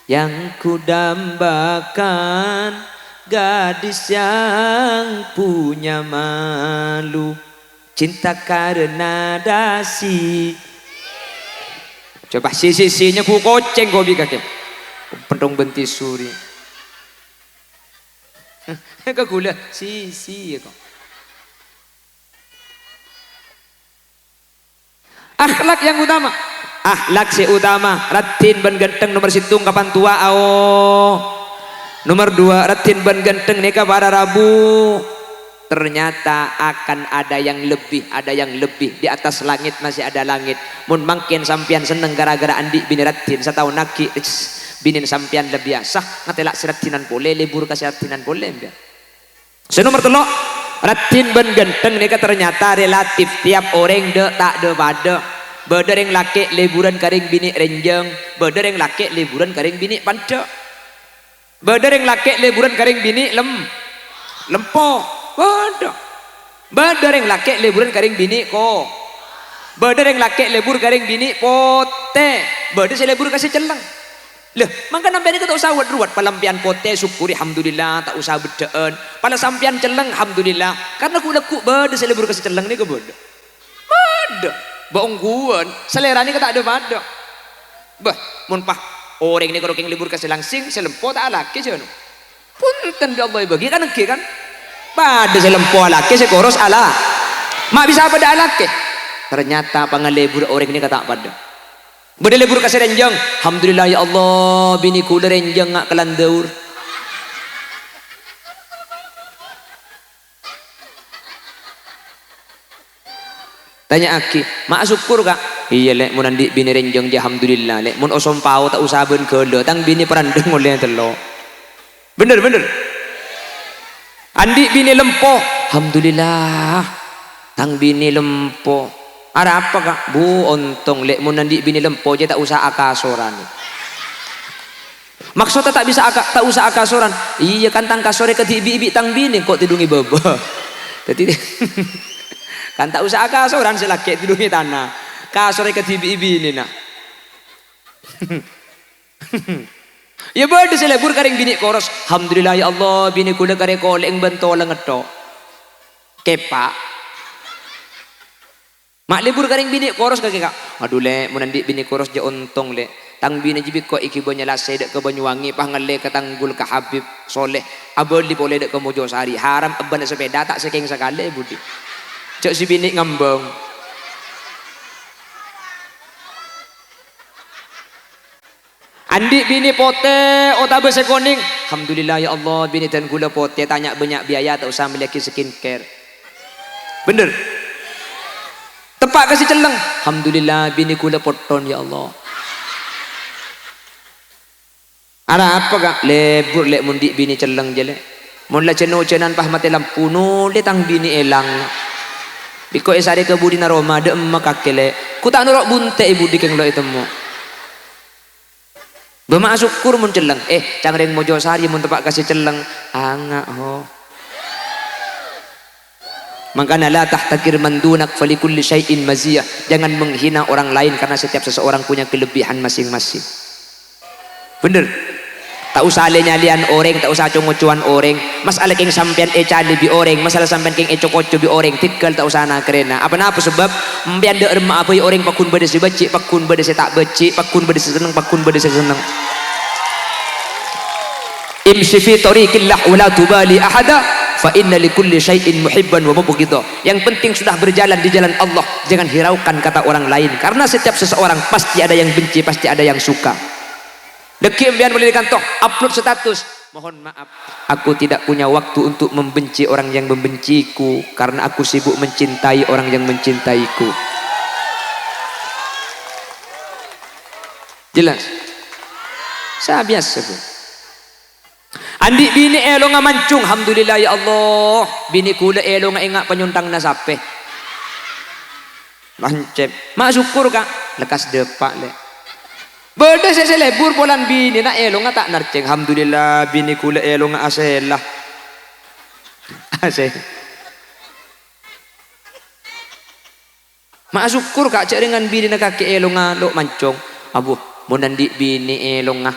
yang kudambakan gadis yang punya malu, cinta karena dasi. Coba sisi-sisinya ku koceng kau bikake, pendong benti suri. Kau gula sisi ya kau. Akhlak yang utama. Akhlak si utama. Ratin ben genteng nomor situng kapan tua ao. Nomor dua ratin ben genteng nikah pada Rabu. Ternyata akan ada yang lebih, ada yang lebih. Di atas langit masih ada langit. Mun mangkin sampian seneng gara-gara andi bini ratin setahun naki. Binin sampian lebih biasa. Ngatelak seratinan boleh, libur kasih ratinan boleh. Senomor telok. Ratin ben genteng nikah ternyata relatif. Tiap orang de tak de pada. Beda yang laki liburan karing bini renjeng, beda yang laki liburan karing bini pancak. Beda yang laki liburan karing bini lempo. Beda yang laki liburan karing bini ko. Beda yang laki libur karing bini pote. Beda saya libur kasih celeng. Lah, mangka nampai ni tak usah ruwet palampian pote syukuri alhamdulillah, tak usah bedaan. Pala sampian celeng alhamdulillah. Karena ku lekuk beda saya libur kasih celeng ni ke beda. Beda. Baungguan, selera ni kata ada pada. Bah, mun pah orang ni kalau keng libur kasih langsing, selempo tak laki je. Punten bi Allah bagi kan engke kan. Pada selempo laki sekoros ala. mak bisa pada alak ke ternyata pangalebur orang ini kata pada beda lebur kasih renjang alhamdulillah ya Allah bini kula renjang ngak kelandaur tanya aki mak syukur kak iya lek mun andi bini renjang je alhamdulillah lek mun osom pau tak usah ben kelo tang bini perandeng oleh telo bener andi bini lempoh alhamdulillah tang bini lempoh ada apa kak bu ontong lek mun andi bini lempoh je tak usah akasoran maksudnya tak bisa tak usah akasoran iya kan tang kasore ke ibi tang bini kok tidungi baba jadi kan tak usah kasoran selaki tidurnya tanah kasore ke ibi ini nak ya berde selebur karing bini koros alhamdulillah ya Allah bini kula kare koleng bentol ngetok kepak mak libur karing bini koros kaki kak aduh le menandik bini koros je ontong le tang bini jibi kok iki bonya lasai dek ke Banyuwangi pangale ke Tanggul ke Habib Soleh abeli boleh dek ke Mojosari haram aban sepeda tak sekeng sekali budi cok si bini ngambang andi bini pote otabe sekoning alhamdulillah ya Allah bini dan gula pote tanya banyak biaya tak usah memiliki skincare bener tepak kasih celeng alhamdulillah bini gula poton ya Allah ada apa kak lebur lek mundi bini celeng jele mun la ceno-cenan pah mati lampu no le tang bini elang biko esare ke budi na Roma de emma kakele ku tak nurok bunte ibu di keng lo itemu bema syukur mun celeng cangreng Mojosari mun tepak kasih celeng anga ho makanya la tahtakir man dunak falikulli syai'in maziyah jangan menghina orang lain karena setiap seseorang punya kelebihan masing-masing bener tak usah nyalian orang tak usah congocuan orang masalah keng sampean cali bi orang masalah sampean keng cokoco bi orang tikal tak usah na kerena apa sebab mbian de erma apa orang pakun bade se becik pakun bade se tak becik pakun bade se seneng pakun bade se seneng imshi fi tariqillah wala tubali ahada fa inna likulli syai'in muhibban wa mubghidha yang penting sudah berjalan di jalan Allah jangan hiraukan kata orang lain karena setiap seseorang pasti ada yang benci pasti ada yang suka dekim biar boleh dikantor upload status mohon maaf aku tidak punya waktu untuk membenci orang yang membenciku karena aku sibuk mencintai orang yang mencintaiku jelas saya biasa bu andi bini elo nga mancung alhamdulillah ya Allah bini kula elo nga ingat penyuntang na sape mancep mak syukur kak lekas depak le beda saya lebur bolan bini nak elo nga tak narceng alhamdulillah bini kula elo nga aselah ase mak syukur kak cek dengan bini na kaki elo nga lo mancong abu mau nandi bini elo nga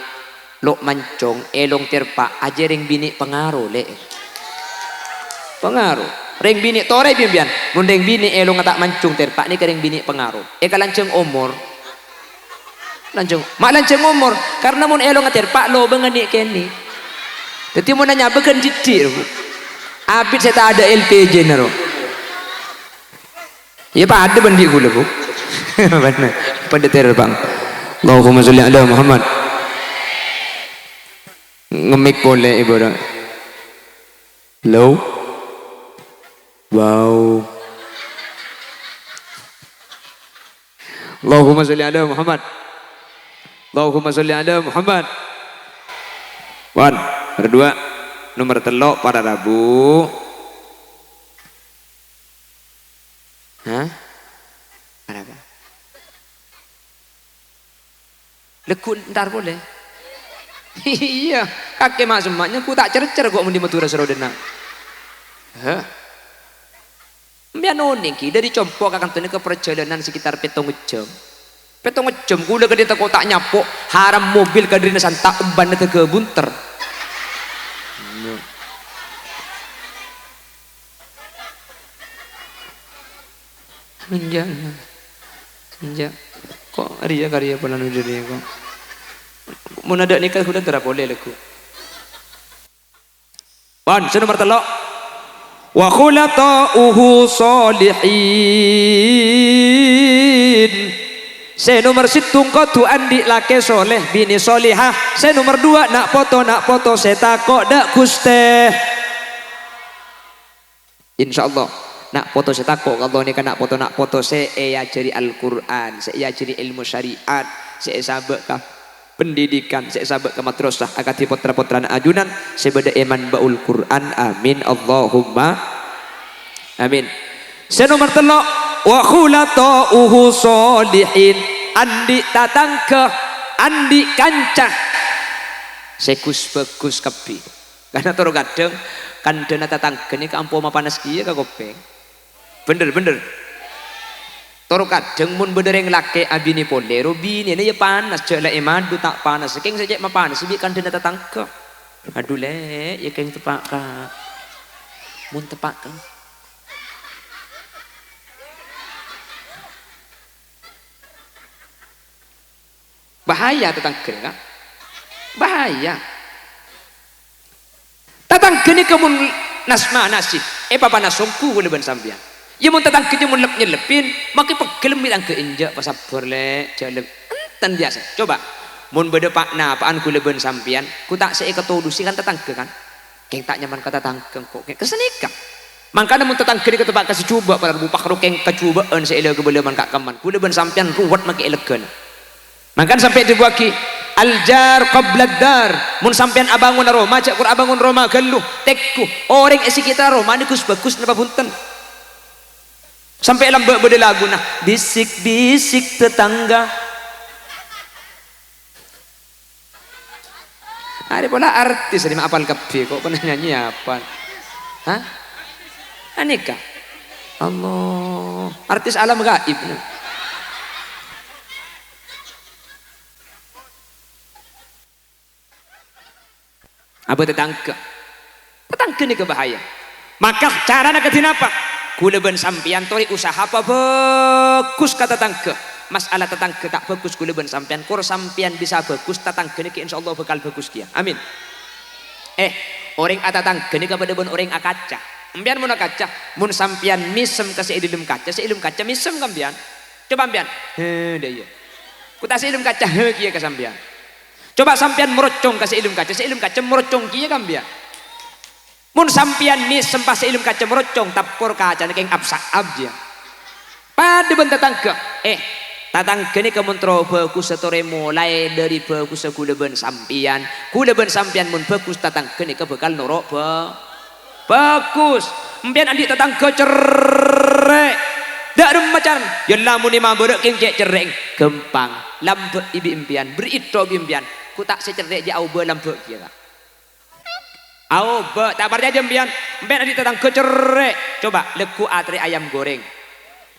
lo mancong elong terpa aja ring bini pengaruh le pengaruh ring bini tore bian mundeng bini elong nga tak mancung terpa ni kering bini pengaruh kalanceng umur lancung mak lancung umur karena mun elong nga terpa lo bengani keni jadi mun nanya beken didik abit saya tak ada LPG naro ya pak ada bandi gula bu benar pada terbang Allahumma sholli ala Muhammad ngemik boleh ibu orang low wow Allahumma sholli ala Muhammad Allahumma sholli ala Muhammad wan berdua nomor telok pada Rabu hah ada apa lekun ntar boleh iya kakek mak semaknya ku tak cercer kok mundi matura serodena hah biar noniki dari compok akan tuh ke perjalanan sekitar petong jam gula gede tak kotak nyapok haram mobil kadrina santak umban ke bunter senja kok karya pelan diri kok mau ada nikah sudah terap boleh leku wan nomor telok wa khulata'uhu solihin. Saya nomor situng kotu andi lake soleh bini solihah. Saya nomor 2 nak foto saya takok dak Guste. Insyaallah nak foto saya takok kalau ni kan nak foto saya ajari Al-Qur'an, saya ajari ilmu syariat, saya sabak kah pendidikan, saya sabak ke madrasah akati potra-potra ajunan saya beda iman baul Qur'an. Amin Allahumma amin. Saya nomor 3 wa khulata'uhu solihin. Andi tatangke andi kancah sekus bagus kepi karena toro kadang kandana tatangke ni kampo ma panas kieu ka kopeng bener toro kadang mun bedereng lake abini polero bini ya panas jelek madu tak panas keng saja ma panas bi kandana tatangke aduh le ya keng tepak ka mun tepak ka bahaya tetangga kan? Bahaya tetangga ni kemun nasma nasib papa nasongku boleh ben sampean ya mun tetangga je mun nyelepin maki pegel bilang ke injak pasabur le jalem enten biasa coba mun bede pakna apaan ku leben sampean ku tak sei ketudusi kan tetangga kan keng tak nyaman kata tetangga kok keng kesenika mangkana mun tetangga ni ketebak kasih coba pada bupak ro keng kecubaan seile kebeleman kak kaman ku leben sampean ruwet maki elegan. Makan sampai dibuaki aljar qabla dar mun sampean abangun aroma cak kur abangun roma geluh tekku orang isi kita roma nikus bagus napa punten sampai lambak bede lagu nah bisik-bisik tetangga ada pula artis ini apal kepi kok pernah nyanyi apa hah anika Allah artis alam gaib nah. Apa tetangga ni kebahaya maka cara nak kenapa kuleben sampian tori usaha apa bagus kata tetangga masalah tetangga tak bagus kuleben sampian kur sampian bisa bagus tetangga ni insyaallah bakal bagus kia amin orang tetangga ni kepada ben orang akaca ambian mun kaca mun sampian misem kasih ilum kaca misem kambian coba ambian dia ku tak ilum kaca kia ke sampian coba sampian merocong kasih ilmu kaca merocong kia kambia mun sampian mis sempah ilmu kaca merocong tapkor kaca keng absak abja pada ben tetangga tatangga ni kementro bagus setore mulai dari bagus kuleben sampian mun bagus tatangga ni kebekal norok bagus ampian adik tetangga cerek dak remacan yelah mun imam berek keng cereng gempang lambe ibi impian berito impian ku tak secerdik je auba lambe kia kak auba tak parja jembian emben adik tetangga cerek coba leku atre ayam goreng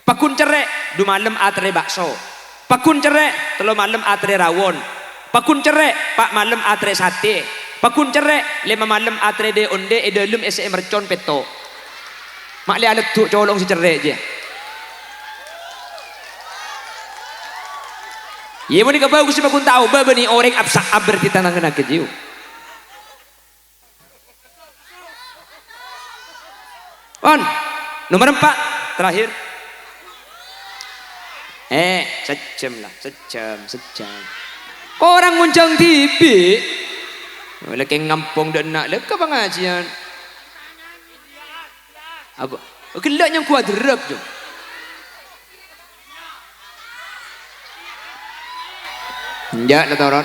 pakun cerek du malam atre bakso pakun cerek telo malam atre rawon pakun cerek pak malam atre sate pakun cerek 5 malam atre de onde edelum ese mercon peto mak le aletuk colong si cerek je ya mau nikah bagus sih bakun tahu baba nih orang absak aber di tanah kena kejiu on nomor 4 terakhir sejam orang nguncang TV lagi ngampung dan nak leka pengajian apa gelaknya kuat derap tu ya torot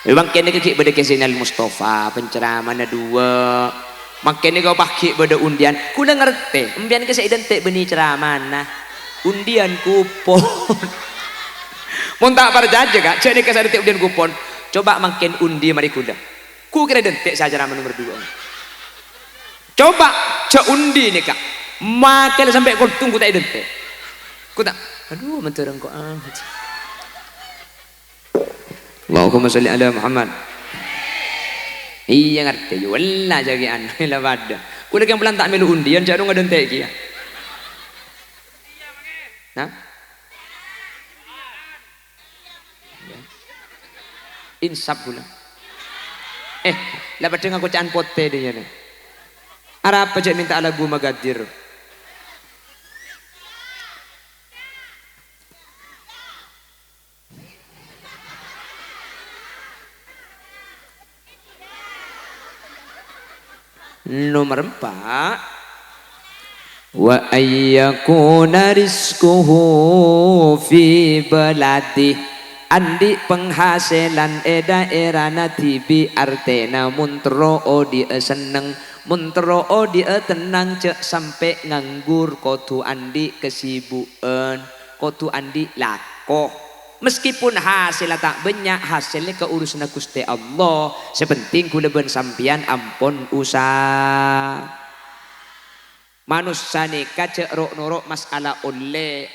memang kene kiki beda kesinal Mustafa penceraman ada 2 makanya kau pakai beda undian kula ngerti undian ke saya identik beni ceramah nah undian kupon mau tak percaya kak jadi ke saya identik undian kupon coba makin undi mari kuda ku kira identik saya ceramah nomor 2 coba cek undi nih kak makin sampai kau tunggu tak identik ku tak aduh mentereng kok Allahumma salli ala Muhammad. Iya ngerti, wala jagi anu la bada. Kuda yang pelan tak melu undian jaru ngadontek kia. Nah. Insap pula. Lah padha ngaku caan pote dia ni. Arab aja minta lagu Magadir. Nomor 4, wa ayyakuna rizquhu fi baladi, andi penghasilan daerah natibi artena muntro dia seneng, muntro dia tenang cek sampai nganggur, kotu andi kesibukan, kotu andi lakoh. Meskipun hasilnya tak banyak, hasilnya keurusan Gusti Allah. Sepenting kula ben sampian ampun usah. Manusia nikah cek rok masalah oleh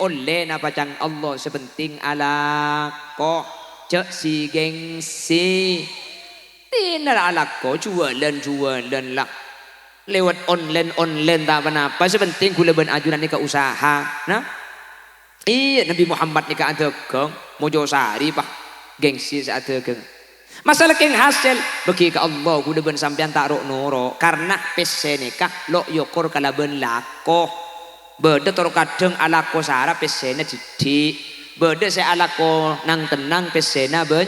napa cang Allah, sepenting ala ko cek si gengsi. Tina ala ko jualan lah. Lewat online tak apa-apa, sepenting kula ben ajunan nikah usaha. Nah, iya Nabi Muhammad nikah adegeng mojo sari pak gengsi adegeng. Masalah keng hasil bagi ke Allah kuda ben sampean tak rok noro karena pese nikah lo yokor kala ben lako beda toro kadeng alako sara pesena didik beda saya alako nang tenang pesena ben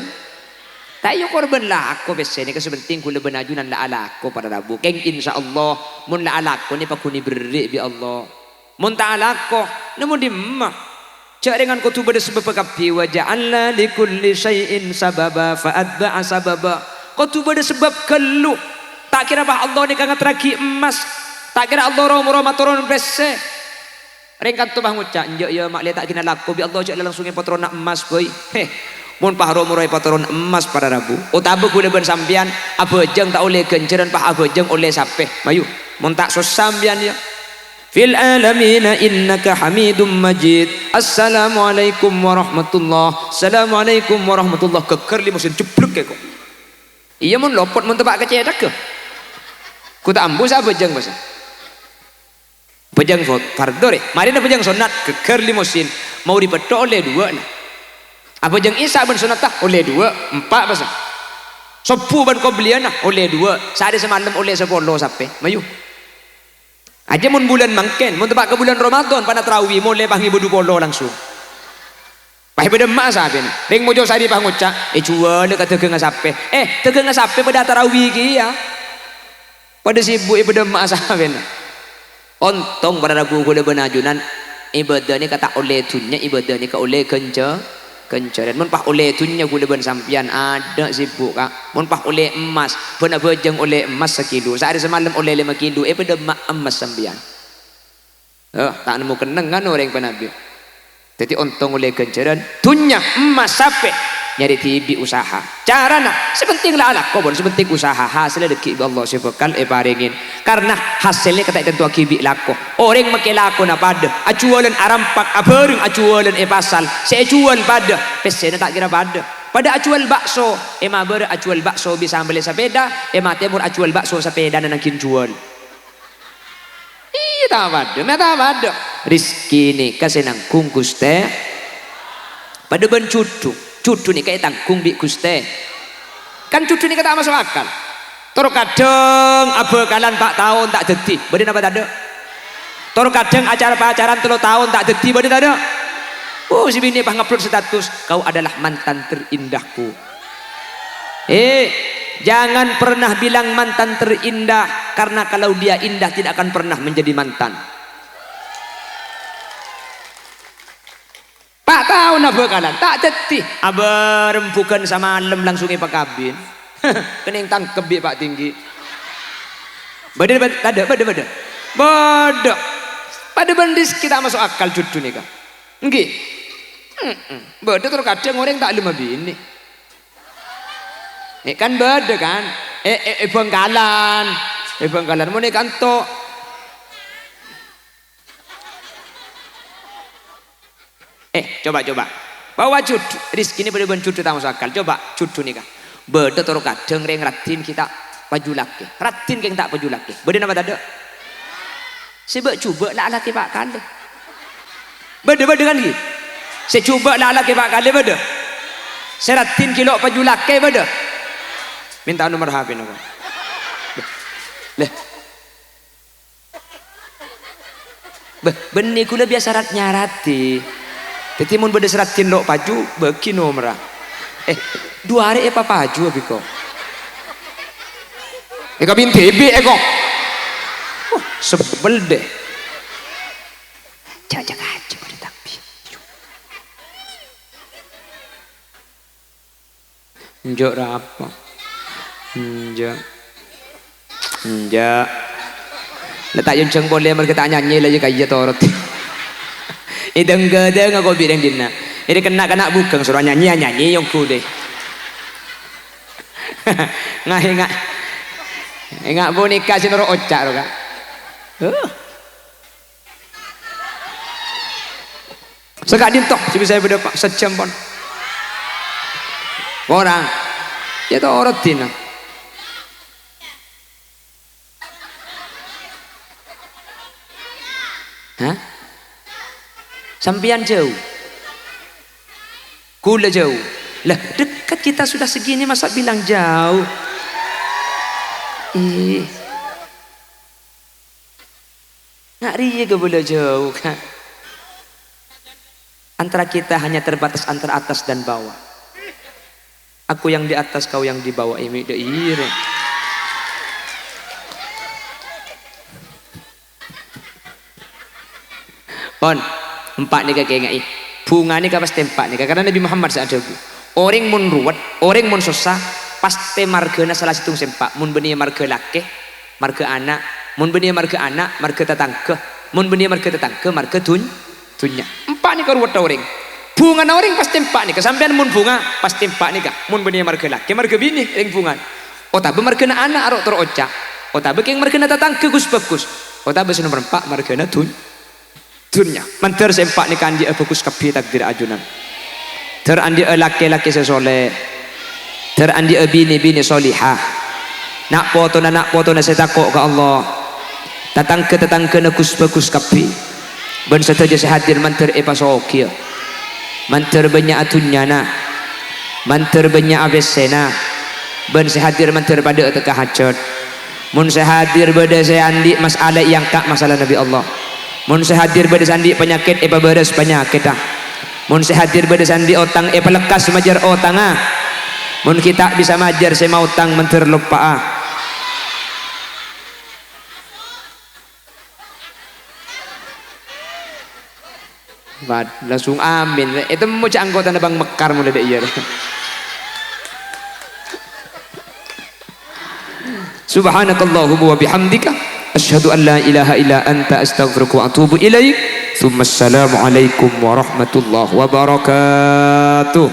tak yokor ben lako pesena kesebenting kuda ben ajunan la alako pada rabu keng insyaallah mun la alako ni pakuni beri bi Allah mun tak alako namun di mah cak dengan kutu pada sebab kapi wa ja'alna likulli syai'in sababa fa'atba'a sababa. Kutu pada sebab kelu. Tak kira bah Allah ni kangat ragi emas. Tak kira Allah romo turun bese. Ringkat tu bah ngucak njok ya mak lihat tak kena laku bi Allah cak langsung patron nak emas boy. Heh. Mun pah romo patron emas pada rabu. Utabe kuda ben sampian abejeng tak oleh genceran pah abejeng oleh sapeh. Mayu. Mun tak sampian ya. Fil alamina innaka hamidum majid. Assalamualaikum warahmatullah. Assalamualaikum warahmatullah. Keker li mesin jeblek ke kok. Iya mun lopot mun tebak kecedak ke. Ku tak ambus apa jeng basa. Bejeng fardore. Mari na bejeng sunat keker li mesin mau dipetok oleh dua nah. Apa jeng isa ben sunat tah oleh dua, 4 basa. Sepu ban qobliyah nah oleh 2. Sehari semalam oleh 10 sampai. Mayu. Aja mun bulan mangken, mun tebak ke bulan Ramadan pada tarawih mulai pangi bedu polo langsung. Pai beda mak saben. Ring mojo sari pah ngucak, jual dekat tegeng sape. Tegeng sape pada tarawih ki ya. Pada sibuk beda mak saben. Ontong pada ragu kula benajunan ibadah ni kata oleh dunya ibadah ni ka oleh kencaran mun pah oleh dunya kula ben sampian ada sibuk kak mun pah oleh emas pernah bejeng oleh emas 1 kilo sehari semalam oleh 5 kilo pada emas sampian tak nemu keneng kan orang penabi jadi ontong oleh kencaran dunya emas sampai nyari tibi usaha carana sepentinglah anak kau sepenting usaha hasilnya deki Allah sebekal paringin karena hasilnya kata tentu akibi lako orang make lako na pada acualan arampak abareng acualan pasal saya jual pada pesena tak kira pada acual bakso ber acual bakso bisa beli sepeda temur acual bakso sepeda dan nakin jual iya tak pada rizki ni kasih nangkung Gusti pada ben cucu ni kayak tanggung bi Gusti kan cucu ni kata masuk akal toro kadang abekalan 4 tahun tak dadi beden apa tak ada toro kadang acara pacaran 3 tahun tak dadi beden tak ada si bini pah ngupload status kau adalah mantan terindahku jangan pernah bilang mantan terindah karena kalau dia indah tidak akan pernah menjadi mantan 4 tahun abekalan tak dadi rembukan sama lem langsung pakabin kening tangkep bi Pak tinggi beda pada bendis kita masuk akal cucu nih kan nggih beda terus kadang orang tak lima bini kan beda kan bangkalan mau nih kanto coba bawa cucu rizki ini bener-bener cucu tak masuk akal coba cucu nih kan beda toro kadang reng ratin kita baju laki ratin keng tak baju laki beda nama tadi sebab coba lah laki pak kali beda kan gitu saya coba lah laki pak kali beda saya ratin kilo baju laki beda minta nomor HP nama leh Benih kula biasa syarat nyarati. Jadi mun beda seratin lok paju beki nomra. 2 hari apa paju biko. Eka bin TB eko. Sebel deh. Jaga aja pada tapi. Njok apa? Njak. Letak yang ceng boleh mereka tak nyanyi lagi kayak torot. Ideng gedeng aku bilang dina. Ini kena bukan suruh nyanyi yang ku deh. Enggak boneka si noro ocak lo kak. Sekak dintok si bisa berdepak sejam pon. Orang ya torot dina. Hah? Sampian jauh, kula jauh. Lah dekat kita sudah segini masa bilang jauh. Nggak ria ke boleh jauh kan? Antara kita hanya terbatas antara atas dan bawah. Aku yang di atas, kau yang di bawah. Ini ire. Pon, 4 nih kakek ngai. Bunga nih pasti 4 nih. Karena Nabi Muhammad saat itu. Orang mun ruwet, orang mun susah, pasti margana salah satu sempak. Mun benih marga laki, marga anak. Mun benih marga anak, marga tetangga. Mun benih marga tetangga, marga dunya. 4 nih ruwet orang. Bunga orang pasti 4 nih. Kesampean mun bunga pasti 4 nih kak. Mun benih marga laki, marga bini, ring bunga. Otabe marga anak arok terocak. Otabe keng marga tetangga gus bagus. Otabe nomor 4 marga dunya. Manter sempak ni kanji bagus kapi takdir ajunan. Terandi laki-laki sesoleh. Terandi bini solihah. Nak foto na setakok ke Allah. Tetangga na bagus kapi. Ben setaja sehadir manter pasokia. Manter banyak atunya na. Manter banyak abesena. Ben sehadir manter pada teka hajat. Mun sehadir pada seandi masalah yang kak masalah Nabi Allah. Mun sehadir pada sandi penyakit beres penyakit dah. Mun sehadir pada sandi otang lekas majar otang ah. Mun kita bisa majar sema utang menter lupa ah. Langsung amin. Itu mau cak anggota Bang Mekar mulai dek iya. Subhanakallahumma wa bihamdika asyhadu an la ilaha illa anta astaghfiruka wa atubu ilaik. Assalamualaikum warahmatullahi wabarakatuh.